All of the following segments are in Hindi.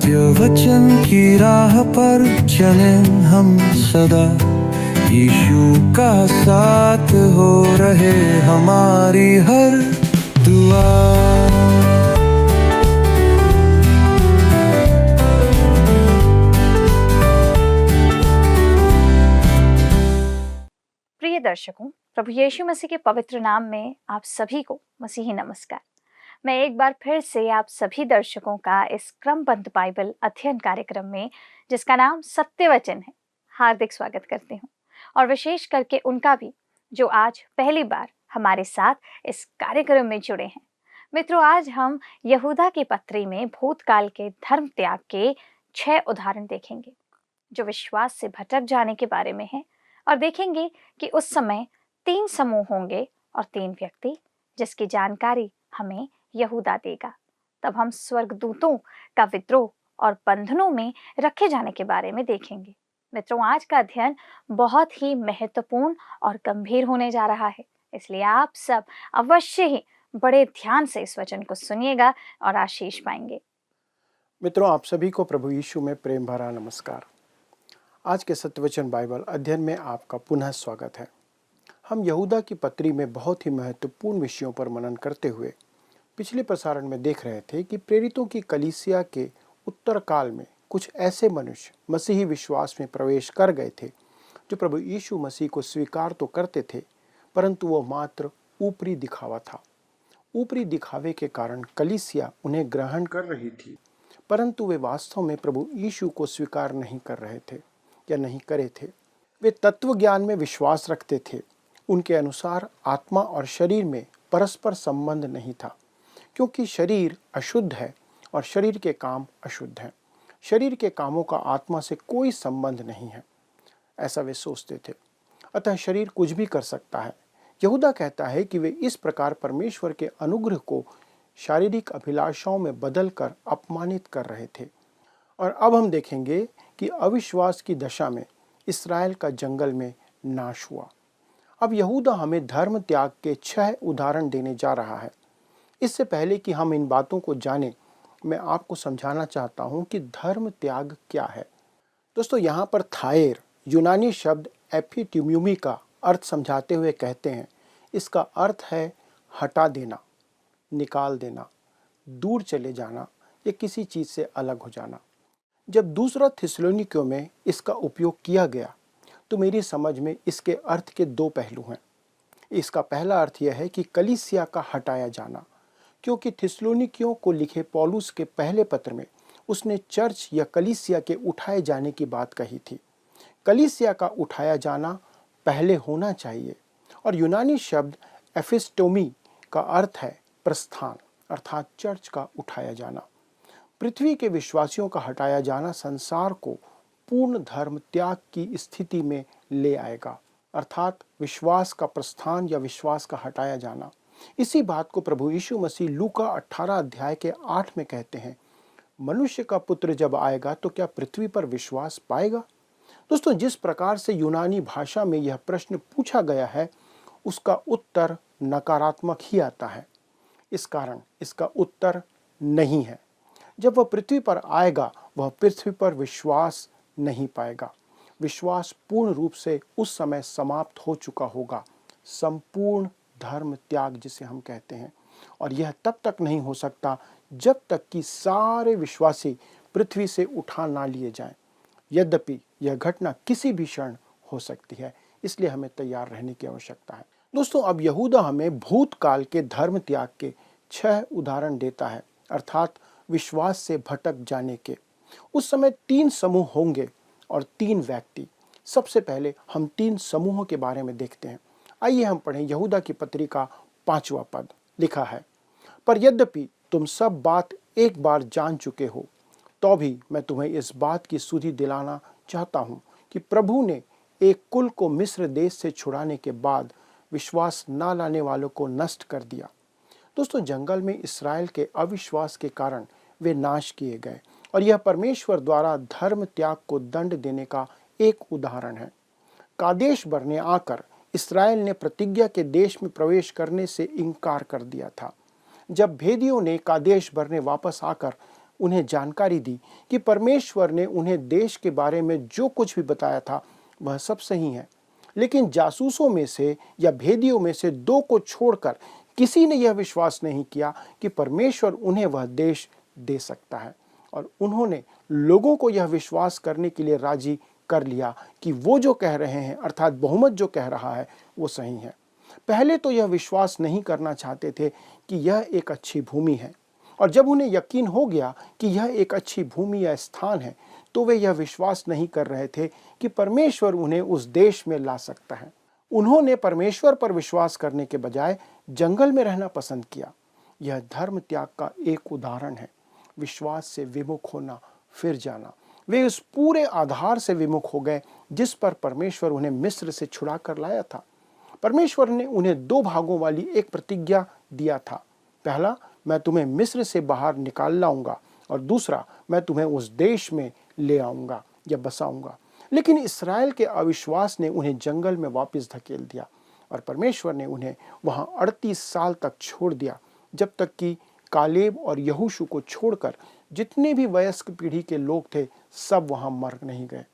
सत्य वचन की राह पर चले हम सदा। यीशु का साथ हो रहे हमारी हर दुआ। प्रिय दर्शकों, प्रभु यीशु मसीह के पवित्र नाम में आप सभी को मसीही नमस्कार। मैं एक बार फिर से आप सभी दर्शकों का इस क्रमबद्ध बाइबल अध्ययन कार्यक्रम में, जिसका नाम सत्य वचन है, हार्दिक स्वागत करती हूँ। और विशेष करके उनका भी जो आज पहली बार हमारे साथ इस कार्यक्रम में जुड़े हैं। मित्रों, आज हम यहूदा की पत्री में भूतकाल के धर्म त्याग के 6 उदाहरण देखेंगे जो विश्वास से भटक जाने के बारे में है, और देखेंगे कि उस समय 3 समूह होंगे और 3 व्यक्ति जिसकी जानकारी हमें यहूदा देगा। तब हम स्वर्गदूतों का विद्रोह और बंधनों में रखे जाने के बारे में देखेंगे। मित्रों, आज का अध्ययन बहुत ही महत्वपूर्ण और गंभीर होने जा रहा है, इसलिए आप सब अवश्य ही बड़े ध्यान से इस वचन को सुनिएगा और आशीष पाएंगे। मित्रों, आप सभी को प्रभु यीशु में प्रेम भरा नमस्कार। आज के सत्यवचन बाइबल अध्ययन में आपका पुनः स्वागत है। हम यहूदा की पत्री में बहुत ही महत्वपूर्ण विषयों पर मनन करते हुए पिछले प्रसारण में देख रहे थे कि प्रेरितों की कलीसिया के उत्तर काल में कुछ ऐसे मनुष्य मसीही विश्वास में प्रवेश कर गए थे जो प्रभु यीशु मसीह को स्वीकार तो करते थे, परंतु वो मात्र ऊपरी दिखावा था। ऊपरी दिखावे के कारण कलीसिया उन्हें ग्रहण कर रही थी, परंतु वे वास्तव में प्रभु यीशु को स्वीकार नहीं कर रहे थे या नहीं करे थे। वे तत्व ज्ञान में विश्वास रखते थे। उनके अनुसार आत्मा और शरीर में परस्पर संबंध नहीं था, क्योंकि शरीर अशुद्ध है और शरीर के काम अशुद्ध हैं। शरीर के कामों का आत्मा से कोई संबंध नहीं है, ऐसा वे सोचते थे। अतः शरीर कुछ भी कर सकता है। यहूदा कहता है कि वे इस प्रकार परमेश्वर के अनुग्रह को शारीरिक अभिलाषाओं में बदलकर अपमानित कर रहे थे। और अब हम देखेंगे कि अविश्वास की दशा में इस्राएल का जंगल में नाश हुआ। अब यहूदा हमें धर्म त्याग के 6 उदाहरण देने जा रहा है। इससे पहले कि हम इन बातों को जानें, मैं आपको समझाना चाहता हूं कि धर्म त्याग क्या है। दोस्तों, यहाँ पर थायर यूनानी शब्द एपिट्यूम्यूमी का अर्थ समझाते हुए कहते हैं, इसका अर्थ है हटा देना, निकाल देना, दूर चले जाना या किसी चीज से अलग हो जाना। जब दूसरा थिस्सलुनीकियों में इसका उपयोग किया गया तो मेरी समझ में इसके अर्थ के 2 पहलू हैं। इसका पहला अर्थ यह है कि कलीसिया का हटाया जाना, क्योंकि थिस्सलुनीकियों को लिखे पौलुस के पहले पत्र में उसने चर्च या कलीसिया के उठाए जाने की बात कही थी। कलीसिया का उठाया जाना पहले होना चाहिए। और यूनानी शब्द एफिस्टोमी का अर्थ है प्रस्थान, अर्थात चर्च का उठाया जाना। पृथ्वी के विश्वासियों का हटाया जाना संसार को पूर्ण धर्म त्याग की स्थिति में ले आएगा, अर्थात विश्वास का प्रस्थान या विश्वास का हटाया जाना। इसी बात को प्रभु यीशु मसीह लूका 18 अध्याय के 8 में कहते हैं, मनुष्य का पुत्र जब आएगा तो क्या पृथ्वी पर विश्वास पाएगा। दोस्तों, जिस प्रकार से यूनानी भाषा में यह प्रश्न पूछा गया है, उसका उत्तर नकारात्मक ही आता है। इस कारण इसका उत्तर नहीं है। जब वह पृथ्वी पर आएगा, वह पृथ्वी पर विश्वास नहीं पाएगा। विश्वास पूर्ण रूप से उस समय समाप्त हो चुका होगा, संपूर्ण धर्म त्याग जिसे हम कहते हैं। और यह तब तक नहीं हो सकता जब तक कि सारे विश्वासी पृथ्वी से उठा ना लिए जाएं। यद्यपि यह घटना किसी भी क्षण हो सकती है, इसलिए हमें तैयार रहने की आवश्यकता है। दोस्तों, अब यहूदा हमें भूतकाल के धर्म त्याग के 6 उदाहरण देता है, अर्थात विश्वास से भटक जाने के। उस समय 3 समूह होंगे और 3 व्यक्ति। सबसे पहले हम 3 समूहों के बारे में देखते हैं। आइए हम पढ़ें यहूदा की पत्री का 5वां पद। लिखा है, पर यद्यपि तुम सब बात एक बार जान चुके हो, तो भी मैं तुम्हें इस बात की सुधि दिलाना चाहता हूं कि प्रभु ने एक कुल को मिस्र देश से छुड़ाने के बाद विश्वास न लाने वालों को नष्ट कर दिया। दोस्तों, जंगल में इस्राएल के अविश्वास के कारण वे नाश किए गए, और यह परमेश्वर द्वारा धर्म त्याग को दंड देने का एक उदाहरण है। कादेश बरने आकर इस्राएल ने प्रतिज्ञा के देश में प्रवेश करने से इनकार कर दिया था। जब भेदियों ने कादेश बरने वापस आकर उन्हें जानकारी दी कि परमेश्वर ने उन्हें देश के बारे में जो कुछ भी बताया था वह सब सही है। लेकिन जासूसों में से या भेदियों में से दो को छोड़कर किसी ने यह विश्वास नहीं किया कि परमेश्वर उन्हें वह देश दे सकता है, और उन्होंने लोगों को यह विश्वास करने के लिए राजी कर लिया कि वो जो कह रहे हैं, अर्थात बहुमत जो कह रहा है, वो सही है। पहले तो यह विश्वास नहीं करना चाहते थे कि यह एक अच्छी भूमि है, और जब उन्हें यकीन हो गया कि यह एक अच्छी भूमि या स्थान है, तो वे यह विश्वास नहीं कर रहे थे कि परमेश्वर उन्हें उस देश में ला सकता है। उन्होंने परमेश्वर पर विश्वास करने के बजाय जंगल में रहना पसंद किया। यह धर्म त्याग का एक उदाहरण है। विश्वास से विमुख होना, फिर जाना। वे उस पूरे आधार से विमुख हो गए जिस पर परमेश्वर उन्हें मिस्र से छुड़ा कर लाया था। परमेश्वर ने उन्हें दो भागों वाली एक प्रतिज्ञा दिया था। पहला, मैं तुम्हें मिस्र से बाहर निकाल लाऊंगा, और दूसरा, मैं तुम्हें उस देश में ले आऊंगा या बसाऊंगा। लेकिन इस्राएल के अविश्वास ने उन्हें जंगल में वापस धकेल दिया, और परमेश्वर ने उन्हें वहां 38 साल तक छोड़ दिया, जब तक कि कालेब और यहोशू को छोड़कर जितने भी वयस्क पीढ़ी के लोग थे सब वहां मर नहीं गए।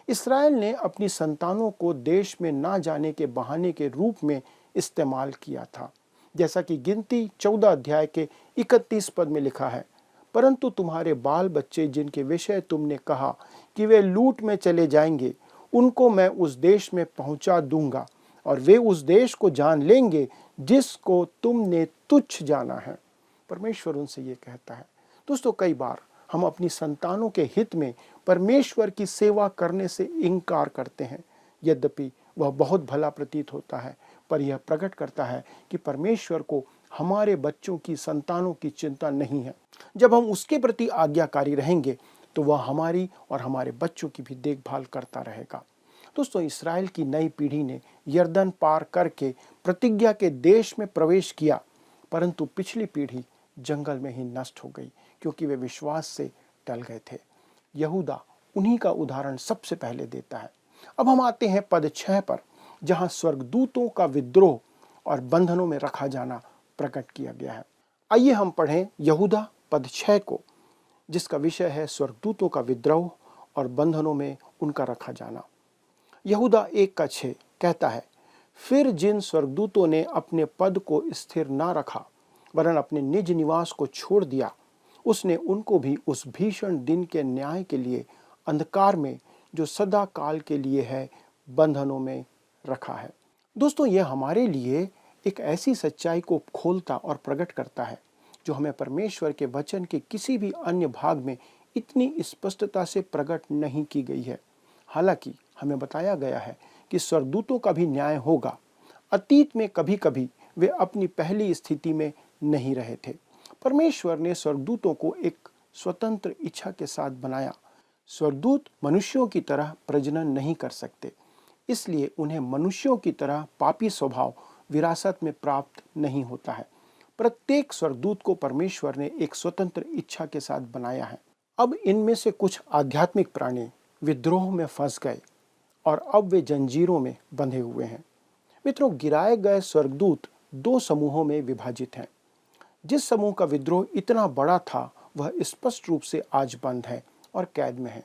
इस्राएल ने अपनी संतानों को देश में ना जाने के बहाने के रूप में इस्तेमाल किया था, जैसा कि गिनती 14 अध्याय के 31 पद में लिखा है, परंतु तुम्हारे बाल बच्चे जिनके विषय तुमने कहा कि वे लूट में चले जाएंगे, उनको मैं उस देश में पहुंचा दूंगा, और वे उस देश को जान लेंगे जिसको तुमने तुच्छ जाना है। परमेश्वर उनसे ये कहता है। दोस्तों, कई बार हम अपनी संतानों के हित में परमेश्वर की सेवा करने से इनकार करते हैं, यद्यपि वह बहुत भला प्रतीत होता है, पर यह प्रकट करता है कि परमेश्वर को हमारे बच्चों की, संतानों की चिंता नहीं है। जब हम उसके प्रति आज्ञाकारी रहेंगे तो वह हमारी और हमारे बच्चों की भी देखभाल करता रहेगा। दोस्तों, इस्राएल की नई पीढ़ी ने यरदन पार करके प्रतिज्ञा के देश में प्रवेश किया, परंतु पिछली पीढ़ी जंगल में ही नष्ट हो गई, क्योंकि वे विश्वास से टल गए थे। यहूदा उन्हीं का उदाहरण सबसे पहले देता है। अब हम आते हैं पद 6 पर, जहां स्वर्गदूतों का विद्रोह और बंधनों में रखा जाना प्रकट किया गया है। आइए हम पढ़ें यहूदा पद 6 को, जिसका विषय है स्वर्गदूतों का विद्रोह और बंधनों में उनका रखा जाना। यहूदा 1:6 कहता है, फिर जिन स्वर्गदूतों ने अपने पद को स्थिर ना रखा वरन अपने निज निवास को छोड़ दिया, उसने उनको भी उस भीषण दिन के न्याय के लिए अंधकार में, जो सदा काल के लिए है, बंधनों में रखा है। दोस्तों, यह हमारे लिए एक ऐसी सच्चाई को खोलता और प्रकट करता है जो हमें परमेश्वर के वचन के किसी भी अन्य भाग में इतनी स्पष्टता से प्रकट नहीं की गई है। हालांकि हमें बताया गया है कि स्वर्गदूतों का भी न्याय होगा। अतीत में कभी कभी वे अपनी पहली स्थिति में नहीं रहे थे। परमेश्वर ने स्वर्गदूतों को एक स्वतंत्र इच्छा के साथ बनाया। स्वर्गदूत मनुष्यों की तरह प्रजनन नहीं कर सकते, इसलिए उन्हें मनुष्यों की तरह पापी स्वभाव विरासत में प्राप्त नहीं होता है। प्रत्येक स्वर्गदूत को परमेश्वर ने एक स्वतंत्र इच्छा के साथ बनाया है। अब इनमें से कुछ आध्यात्मिक प्राणी विद्रोह में फंस गए और अब वे जंजीरों में बंधे हुए हैं। मित्रों, गिराए गए स्वर्गदूत 2 समूहों में विभाजित हैं। जिस समूह का विद्रोह इतना बड़ा था वह स्पष्ट रूप से आज बंद है और कैद में है,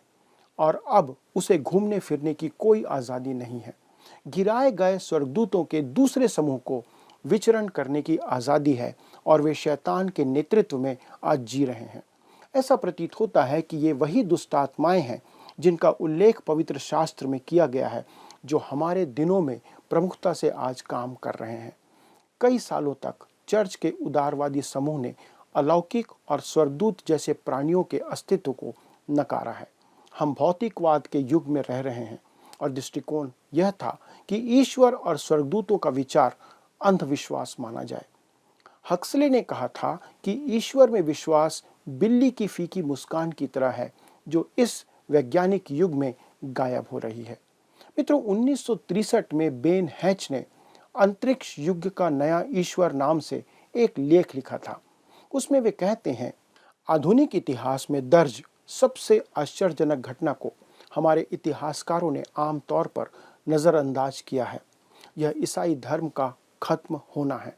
और अब उसे घूमने फिरने की कोई आज़ादी नहीं है। गिराए गए स्वर्गदूतों के दूसरे समूह को विचरण करने की आज़ादी है, और वे शैतान के नेतृत्व में आज जी रहे हैं। ऐसा प्रतीत होता है कि ये वही दुष्ट आत्माएं हैं जिनका उल्लेख पवित्र शास्त्र में किया गया है, जो हमारे दिनों में प्रमुखता से आज काम कर रहे हैं। कई सालों तक चर्च के उदारवादी समूह ने अलौकिक और स्वर्गदूत जैसे प्राणियों के अस्तित्व को नकारा है। हम भौतिकवाद के युग में रह रहे हैं, और दृष्टिकोण यह था कि ईश्वर और स्वर्गदूतों का विचार अंधविश्वास माना जाए। हक्सले ने कहा था कि ईश्वर में विश्वास बिल्ली की फीकी मुस्कान की तरह है, जो इस वैज्ञानिक युग में गायब हो रही है। मित्रों, 1963 में बेन हैच ने अंतरिक्ष युग का नया ईश्वर नाम से एक लेख लिखा था। उसमें वे कहते हैं, आधुनिक इतिहास में दर्ज सबसे आश्चर्यजनक घटना को हमारे इतिहासकारों ने आम तौर पर नज़रअंदाज किया है। यह ईसाई धर्म का खत्म होना है।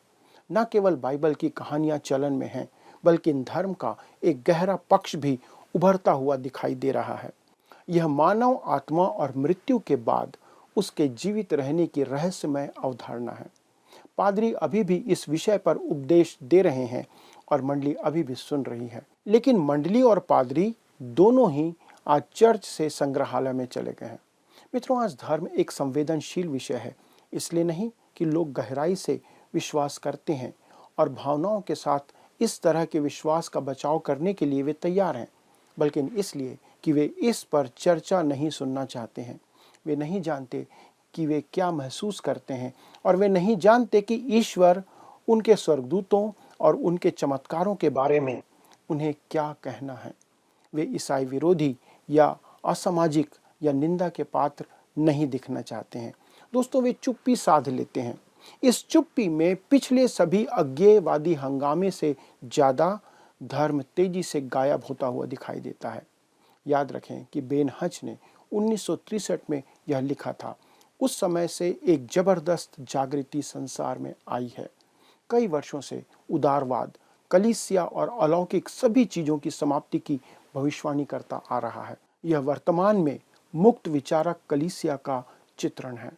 न केवल बाइबल की कहानियां चलन में हैं, बल्कि इन धर्म का एक गहरा पक्ष भी उभरता हुआ दिखाई दे रहा है। यह मानव आत्मा और मृत्यु के बाद उसके जीवित रहने की रहस्यमय अवधारणा है। पादरी अभी भी इस विषय पर उपदेश दे रहे हैं और मंडली अभी भी सुन रही है, लेकिन मंडली और पादरी दोनों ही आज चर्च से संग्रहालय में चले गए हैं। मित्रों, आज धर्म एक संवेदनशील विषय है, इसलिए नहीं कि लोग गहराई से विश्वास करते हैं और भावनाओं के साथ इस तरह के विश्वास का बचाव करने के लिए वे तैयार हैं, बल्कि इसलिए कि वे इस पर चर्चा नहीं सुनना चाहते हैं। वे नहीं जानते कि वे क्या महसूस करते हैं और वे नहीं जानते कि ईश्वर उनके स्वर्गदूतों और उनके चमत्कारों के बारे में उन्हें क्या कहना है। वे ईसाई विरोधी या असामाजिक या निंदा के पात्र नहीं दिखना चाहते हैं। दोस्तों, वे चुप्पी साध लेते हैं। इस चुप्पी में पिछले सभी अज्ञेयवादी हंगामे से ज़्यादा धर्म तेजी से गायब होता हुआ दिखाई देता है। याद रखें कि बेन हच ने 1963 में यह लिखा था। उस समय से एक जबरदस्त जागृति संसार में आई है। कई वर्षों से उदारवाद, कलीसिया और अलौकिक सभी चीज़ों की समाप्ति की भविष्यवाणी करता आ रहा है। यह वर्तमान में मुक्त विचारक कलीसिया का चित्रण है।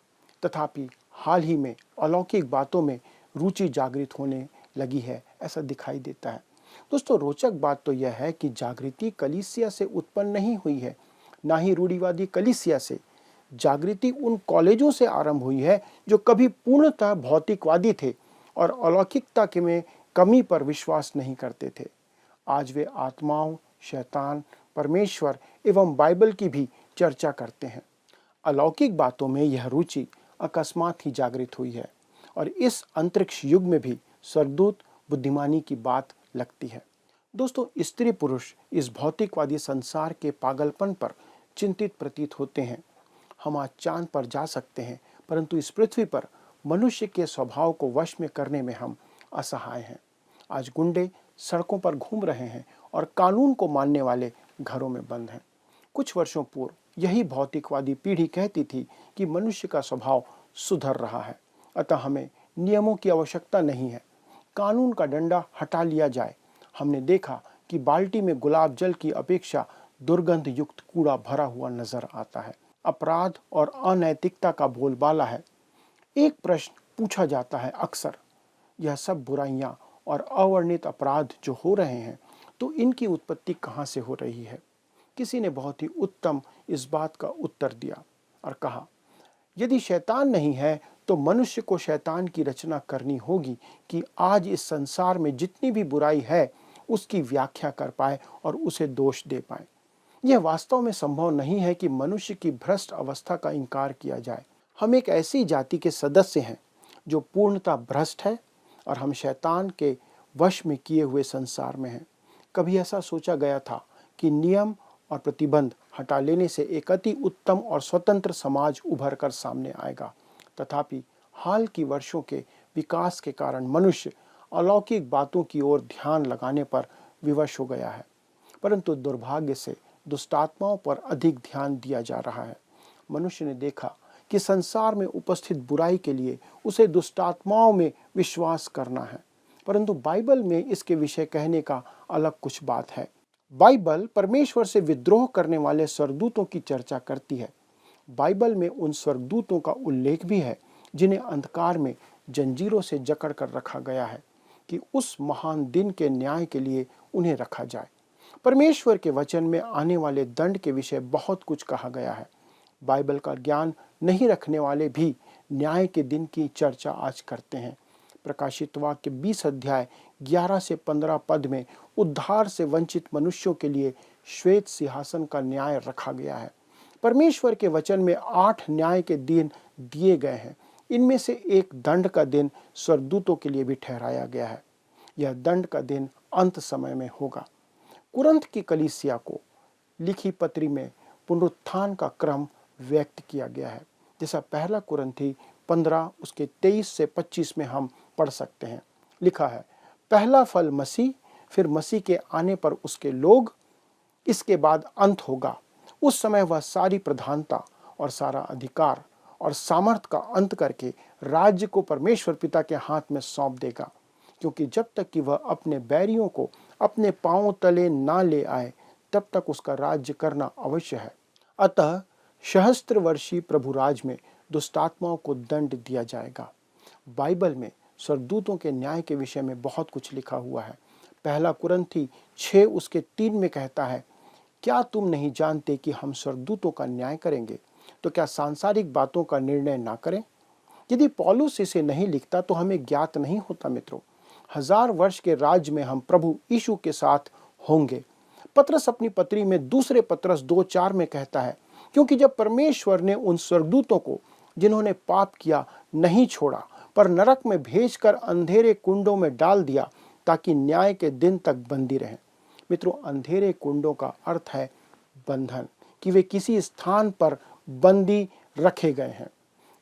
तथापि हाल ही में अलौकिक बातों में रुचि जागृत होने लगी है, ऐसा दिखाई देता है। दोस्तों, रोचक बात तो यह है कि जागृति कलीसिया से उत्पन्न नहीं हुई है, ना ही रूढ़िवादी कलीसिया से। जागृति उन कॉलेजों से आरंभ हुई है जो कभी पूर्णतः भौतिकवादी थे और अलौकिकता के में कमी पर विश्वास नहीं करते थे। आज वे आत्माओं, शैतान, परमेश्वर एवं बाइबल की भी चर्चा करते हैं। अलौकिक बातों में यह रुचि अकस्मात ही जागृत हुई है और इस अंतरिक्ष युग में भी स्वर्गदूत बुद्धिमानी की बात लगती है। दोस्तों, स्त्री पुरुष इस भौतिकवादी संसार के पागलपन पर चिंतित प्रतीत होते हैं। हम आज चांद पर जा सकते हैं, परंतु इस पृथ्वी पर मनुष्य के स्वभाव को वश में करने में हम असहाय हैं। आज गुंडे सड़कों पर घूम रहे हैं और कानून को मानने वाले घरों में बंद हैं। कुछ वर्षों पूर्व यही भौतिकवादी पीढ़ी कहती थी कि मनुष्य का स्वभाव सुधर रहा है, अतः हमें नियमों की आवश्यकता नहीं है, कानून का डंडा हटा लिया जाए। हमने देखा कि बाल्टी में गुलाब जल की अपेक्षा दुर्गंध युक्त कूड़ा भरा हुआ नजर आता है। अपराध और अनैतिकता का बोलबाला है। एक प्रश्न पूछा जाता है अक्सर, यह सब बुराइयां और अवर्णित अपराध जो हो रहे हैं, तो इनकी उत्पत्ति कहाँ से हो रही है? किसी ने बहुत ही उत्तम इस बात का उत्तर दिया और कहा, यदि शैतान नहीं है तो मनुष्य को शैतान की रचना करनी होगी कि आज इस संसार में जितनी भी बुराई है उसकी व्याख्या कर पाए और उसे दोष दे पाए। यह वास्तव में संभव नहीं है कि मनुष्य की भ्रष्ट अवस्था का इनकार किया जाए। हम एक ऐसी जाति के सदस्य हैं जो पूर्णतः भ्रष्ट है और हम शैतान के वश में किए हुए संसार में हैं। कभी ऐसा सोचा गया था कि नियम और प्रतिबंध हटा लेने से एक अति उत्तम और स्वतंत्र समाज उभर कर सामने आएगा। तथापि हाल की वर्षों के विकास के कारण मनुष्य अलौकिक बातों की ओर ध्यान लगाने पर विवश हो गया है, परंतु दुर्भाग्य से दुष्टात्माओं पर अधिक ध्यान दिया जा रहा है। मनुष्य ने देखा कि संसार में उपस्थित बुराई के लिए उसे दुष्टात्माओं में विश्वास करना है, परंतु बाइबल में इसके विषय कहने का अलग कुछ बात है। बाइबल परमेश्वर से विद्रोह करने वाले स्वर्गदूतों की चर्चा करती है। बाइबल में उन स्वर्गदूतों का उल्लेख भी है जिन्हें अंधकार में जंजीरों से जकड़ कर रखा गया है कि उस महान दिन के न्याय के लिए उन्हें रखा जाए। परमेश्वर के वचन में आने वाले दंड के विषय बहुत कुछ कहा गया है। बाइबल का ज्ञान नहीं रखने वाले भी न्याय के दिन की चर्चा आज करते हैं। प्रकाशित वाक्य 20 अध्याय 11 से 15 पद में उद्धार से वंचित मनुष्यों के लिए श्वेत सिंहासन का न्याय रखा गया है। परमेश्वर के वचन में 8 न्याय के दिन दिए गए हैं। इनमें से एक दंड का दिन स्वर्गदूतों के लिए भी ठहराया गया है। यह दंड का दिन अंत समय में होगा। कुरंथ की कलीसिया को लिखी पत्री में पुनरुत्थान का क्रम व्यक्त किया गया है, जैसा पहला कुरंथी 15 उसके 23 से 25 में हम पढ़ सकते हैं। लिखा है, पहला फल मसीह, फिर मसीह के आने पर उसके लोग, इसके बाद अंत होगा। उस समय वह सारी प्रधानता और सारा अधिकार और सामर्थ का अंत करके राज्य को परमेश्वर पिता के हाथ में सौंप देगा, क्योंकि जब तक कि वह अपने बैरियों को अपने पांव तले ना ले आए तब तक उसका राज्य करना अवश्य है। अतः सहस्त्र वर्षीय प्रभु राज में दुष्टात्माओं को दंड दिया जाएगा। बाइबल में स्वर्गदूतों के न्याय के विषय में बहुत कुछ लिखा हुआ है। पहला कुरिन्थी 6 उसके 3 में कहता है, क्या तुम नहीं जानते कि हम स्वर्गदूतों का न्याय करेंगे, तो क्या सांसारिक बातों का निर्णय ना करें। यदि पौलुस इसे नहीं लिखता तो हमें ज्ञात नहीं होता मित्रों। 1000 वर्ष के राज्य में हम प्रभु यीशु के साथ होंगे। पतरस अपनी पत्री में दूसरे पतरस 2:4 में कहता है, क्योंकि जब परमेश्वर ने उन स्वर्गदूतों को जिन्होंने पाप किया नहीं छोड़ा पर नरक में भेजकर अंधेरे कुंडों में डाल दिया ताकि न्याय के दिन तक बंदी रहें। मित्रों, अंधेरे कुंडों का अर्थ है बंधन, कि वे किसी स्थान पर बंदी रखे गए हैं।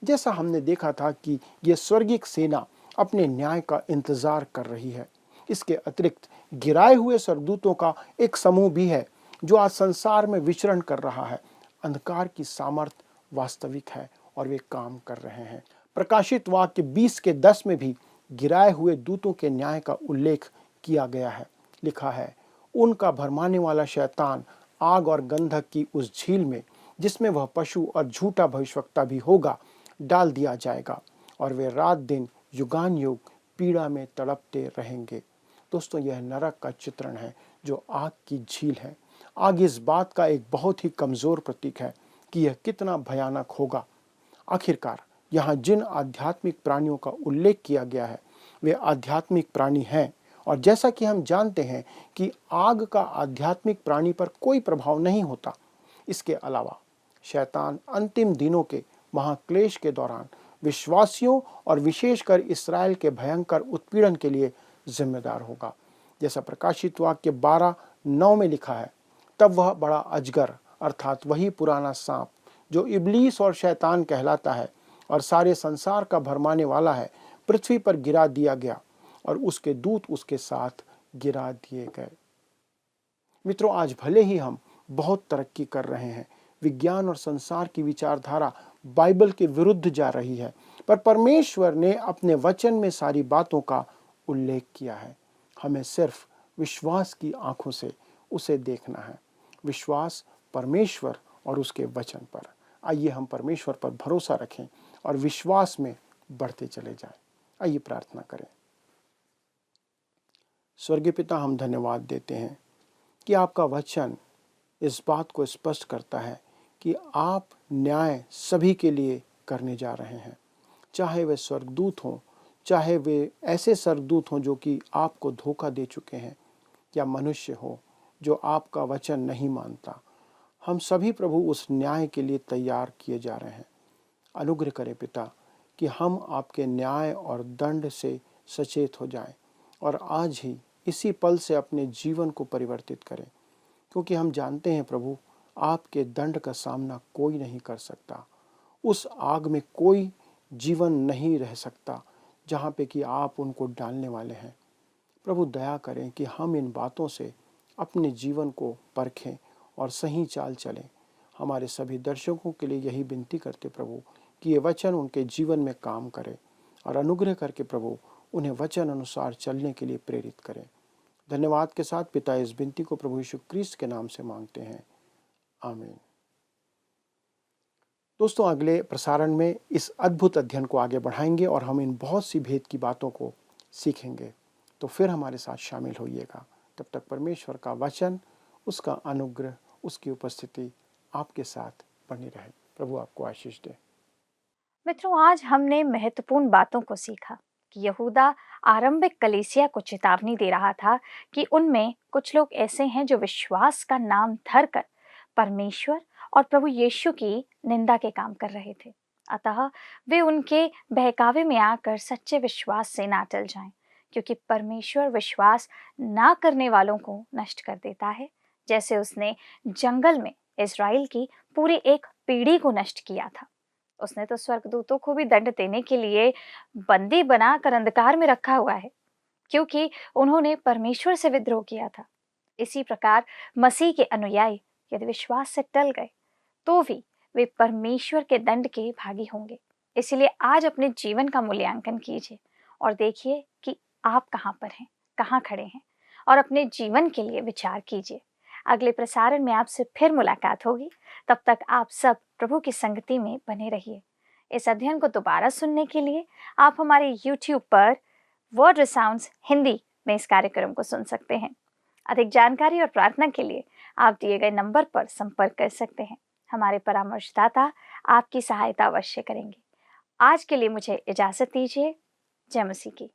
जैसा हमने देखा था कि यह स्वर्गीय सेना अपने न्याय का इंतजार कर रही है। इसके अतिरिक्त गिराए हुए स्वर्गदूतों का एक समूह भी है जो आज संसार में विचरण कर रहा है। अंधकार की सामर्थ वास्तविक है और वे काम कर रहे हैं। प्रकाशित वाक्य 20:10 में भी गिराए हुए दूतों के न्याय का उल्लेख किया गया है। लिखा है, उनका भरमाने वाला शैतान आग और गंधक की उस झील में, जिसमें वह पशु और झूठा भविष्यवक्ता भी होगा, डाल दिया जाएगा और वे रात दिन युगान युग पीड़ा में तड़पते रहेंगे। दोस्तों, यह नरक का चित्रण है जो आग की झील है। आग इस बात का एक बहुत ही कमजोर प्रतीक है कि यह कितना भयानक होगा। आखिरकार यहाँ जिन आध्यात्मिक प्राणियों का उल्लेख किया गया है वे आध्यात्मिक प्राणी हैं, और जैसा कि हम जानते हैं कि आग का आध्यात्मिक प्राणी पर कोई प्रभाव नहीं होता। इसके अलावा शैतान अंतिम दिनों के महाक्लेश के दौरान विश्वासियों और विशेषकर इस्राएल के भयंकर उत्पीड़न के लिए जिम्मेदार होगा। जैसा प्रकाशित वाक्य 12:9 में लिखा है, तब वह बड़ा अजगर अर्थात वही पुराना सांप जो इब्लीस और शैतान कहलाता है और सारे संसार का भरमाने वाला है, पृथ्वी पर गिरा दिया गया और उसके दूत उसके साथ गिरा दिए गए। मित्रों, आज भले ही हम बहुत तरक्की कर रहे हैं, विज्ञान और संसार की विचारधारा बाइबल के विरुद्ध जा रही है, पर परमेश्वर ने अपने वचन में सारी बातों का उल्लेख किया है। हमें सिर्फ विश्वास की आंखों से उसे देखना है, विश्वास परमेश्वर और उसके वचन पर। आइए हम परमेश्वर पर भरोसा रखें और विश्वास में बढ़ते चले जाएं। आइए प्रार्थना करें। स्वर्गीय पिता, हम धन्यवाद देते हैं कि आपका वचन इस बात को स्पष्ट करता है कि आप न्याय सभी के लिए करने जा रहे हैं, चाहे वे स्वर्गदूत हों, चाहे वे ऐसे स्वर्गदूत हों जो कि आपको धोखा दे चुके हैं, या मनुष्य हो जो आपका वचन नहीं मानता। हम सभी प्रभु उस न्याय के लिए तैयार किए जा रहे हैं। अनुग्रह करें पिता कि हम आपके न्याय और दंड से सचेत हो जाएं और आज ही इसी पल से अपने जीवन को परिवर्तित करें, क्योंकि हम जानते हैं प्रभु, आपके दंड का सामना कोई नहीं कर सकता। उस आग में कोई जीवन नहीं रह सकता जहाँ पे कि आप उनको डालने वाले हैं। प्रभु, दया करें कि हम इन बातों से अपने जीवन को परखें और सही चाल चलें। हमारे सभी दर्शकों के लिए यही विनती करते प्रभु कि ये वचन उनके जीवन में काम करे और अनुग्रह करके प्रभु उन्हें वचन अनुसार चलने के लिए प्रेरित करें। धन्यवाद के साथ पिता इस विनती को प्रभु यीशु क्रिस्त के नाम से मांगते हैं, आमीन। दोस्तों, अगले प्रसारण में इस अद्भुत अध्ययन को आगे बढ़ाएंगे और हम इन बहुत सी भेद की बातों को सीखेंगे। तो फिर हमारे साथ शामिल होइएगा। तब तक परमेश्वर का वचन, उसका अनुग्रह, उसकी उपस्थिति आपके साथ बनी रहे। प्रभु आपको आशीष दे। मित्रों, आज हमने महत्वपूर्ण बातों को सीखा कि यहूदा आरंभिक कलीसिया को चेतावनी दे रहा था कि उनमें कुछ लोग ऐसे हैं जो विश्वास का नाम धरकर परमेश्वर और प्रभु यीशु की निंदा के काम कर रहे थे। अतः वे उनके बहकावे में आकर सच्चे विश्वास से ना टल जाएं, क्योंकि परमेश्वर विश्वास ना करने वालों को नष्ट कर देता है, जैसे उसने जंगल में इज़राइल की पूरी एक पीढ़ी को नष्ट किया था। उसने तो स्वर्गदूतों को भी दंड देने के लिए बंदी बनाकर अंधकार में रखा हुआ है, क्योंकि उन्होंने परमेश्वर से विद्रोह किया था। इसी प्रकार मसीह के अनुयायी यदि विश्वास से टल गए तो भी वे परमेश्वर के दंड के भागी होंगे। इसलिए आज अपने जीवन का मूल्यांकन कीजिए और देखिए कि आप कहाँ पर हैं, कहाँ खड़े हैं, और अपने जीवन के लिए विचार कीजिए। अगले प्रसारण में आपसे फिर मुलाकात होगी। तब तक आप सब प्रभु की संगति में बने रहिए। इस अध्ययन को दोबारा सुनने के लिए आप हमारे YouTube पर वर्ड रिसाउंड्स हिंदी में इस कार्यक्रम को सुन सकते हैं। अधिक जानकारी और प्रार्थना के लिए आप दिए गए नंबर पर संपर्क कर सकते हैं। हमारे परामर्शदाता आपकी सहायता अवश्य करेंगे। आज के लिए मुझे इजाजत दीजिए। जय मसीह की।